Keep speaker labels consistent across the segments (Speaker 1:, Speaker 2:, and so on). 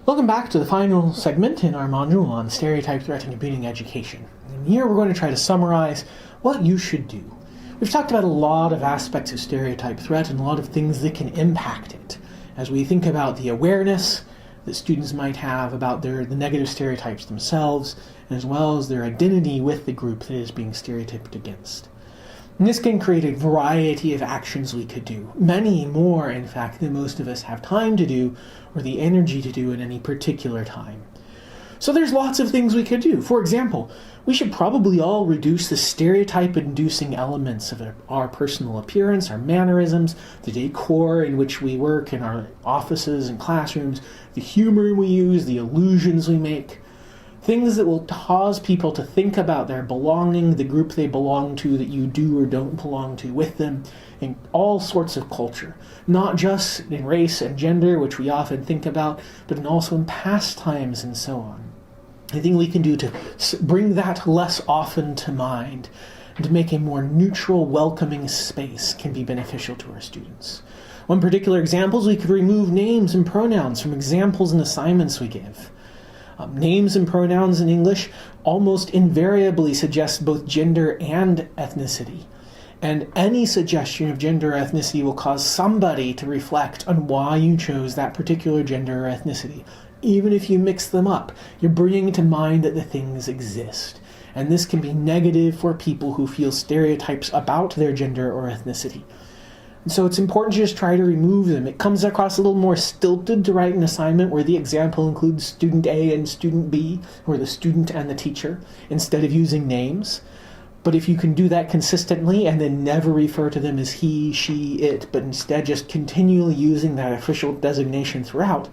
Speaker 1: Welcome back to the final segment in our module on stereotype threat and computing education. And here we're going to try to summarize what you should do. We've talked about a lot of aspects of stereotype threat and a lot of things that can impact it. As we think about the awareness that students might have about the negative stereotypes themselves, as well as their identity with the group that is being stereotyped against. And this can create a variety of actions we could do. Many more, in fact, than most of us have time to do or the energy to do at any particular time. So there's lots of things we could do. For example, we should probably all reduce the stereotype-inducing elements of our personal appearance, our mannerisms, the decor in which we work in our offices and classrooms, the humor we use, the illusions we make. Things that will cause people to think about their belonging, the group they belong to, that you do or don't belong to with them, in all sorts of culture. Not just in race and gender, which we often think about, but also in pastimes and so on. Anything we can do to bring that less often to mind and to make a more neutral, welcoming space can be beneficial to our students. One particular example is we could remove names and pronouns from examples and assignments we give. Names and pronouns in English almost invariably suggest both gender and ethnicity. And any suggestion of gender or ethnicity will cause somebody to reflect on why you chose that particular gender or ethnicity. Even if you mix them up, you're bringing to mind that the things exist. And this can be negative for people who feel stereotypes about their gender or ethnicity. And so it's important to just try to remove them. It comes across a little more stilted to write an assignment where the example includes student A and student B, or the student and the teacher, instead of using names. But if you can do that consistently and then never refer to them as he, she, it, but instead just continually using that official designation throughout,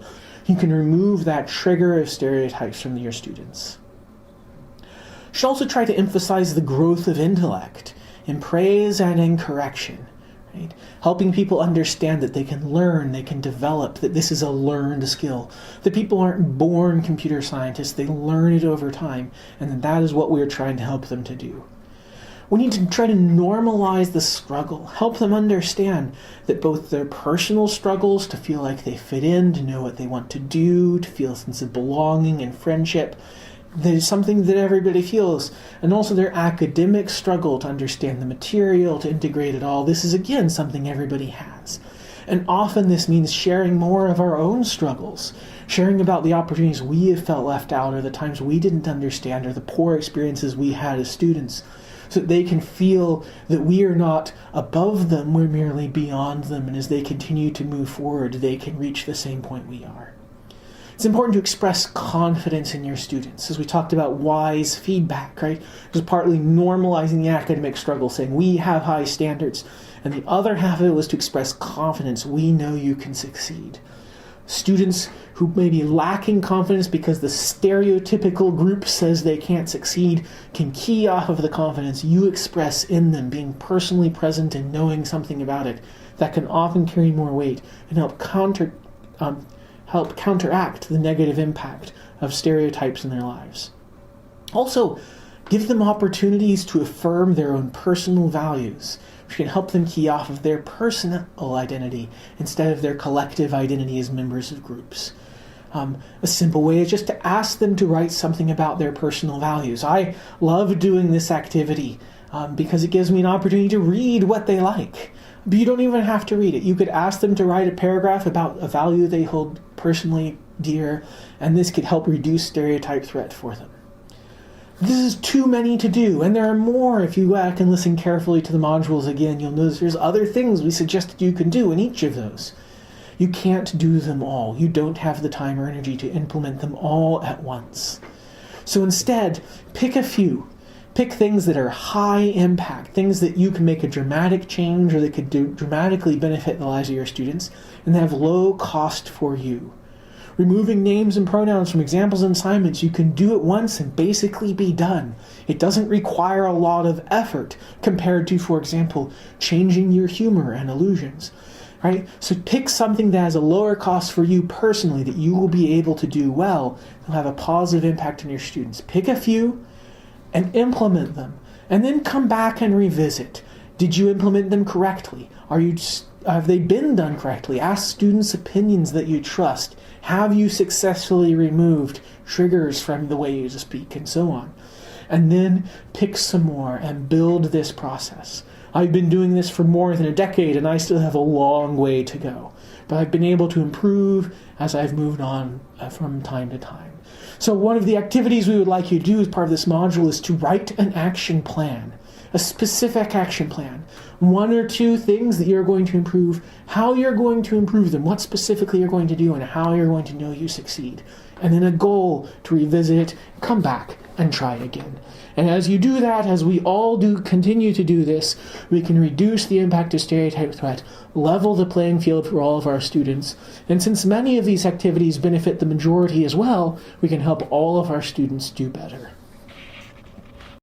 Speaker 1: you can remove that trigger of stereotypes from your students. You should also try to emphasize the growth of intellect in praise and in correction. Right? Helping people understand that they can learn, they can develop, that this is a learned skill. That people aren't born computer scientists, they learn it over time, and that is what we're trying to help them to do. We need to try to normalize the struggle, help them understand that both their personal struggles to feel like they fit in, to know what they want to do, to feel a sense of belonging and friendship, that is something that everybody feels, and also their academic struggle to understand the material, to integrate it all. This is, again, something everybody has. And often this means sharing more of our own struggles, sharing about the opportunities we have felt left out, or the times we didn't understand, or the poor experiences we had as students, so that they can feel that we are not above them, we're merely beyond them, and as they continue to move forward, they can reach the same point we are. It's important to express confidence in your students. As we talked about wise feedback, right? It was partly normalizing the academic struggle, saying we have high standards. And the other half of it was to express confidence. We know you can succeed. Students who may be lacking confidence because the stereotypical group says they can't succeed can key off of the confidence you express in them, being personally present and knowing something about it. That can often carry more weight and help counteract the negative impact of stereotypes in their lives. Also, give them opportunities to affirm their own personal values, which can help them key off of their personal identity instead of their collective identity as members of groups. A simple way is just to ask them to write something about their personal values. I love doing this activity because it gives me an opportunity to read what they like. But you don't even have to read it. You could ask them to write a paragraph about a value they hold personally dear, and this could help reduce stereotype threat for them. This is too many to do, and there are more. If you can listen carefully to the modules again, you'll notice there's other things we suggested you can do in each of those. You can't do them all. You don't have the time or energy to implement them all at once. So instead, pick a few. Pick things that are high impact, things that you can make a dramatic change or that could dramatically benefit the lives of your students, and that have low cost for you. Removing names and pronouns from examples and assignments, you can do it once and basically be done. It doesn't require a lot of effort compared to, for example, changing your humor and illusions. Right? So pick something that has a lower cost for you personally that you will be able to do well and have a positive impact on your students. Pick a few and implement them, and then come back and revisit. Did you implement them correctly? Are you have they been done correctly? Ask students' opinions that you trust. Have you successfully removed triggers from the way you speak, and so on? And then pick some more and build this process. I've been doing this for more than a decade, and I still have a long way to go. But I've been able to improve as I've moved on from time to time. So one of the activities we would like you to do as part of this module is to write an action plan, a specific action plan. 1 or 2 things that you're going to improve, how you're going to improve them, what specifically you're going to do, and how you're going to know you succeed. And then a goal to revisit it, come back, and try again. And as you do that, as we all do continue to do this, we can reduce the impact of stereotype threat, level the playing field for all of our students, and since many of these activities benefit the majority as well, we can help all of our students do better.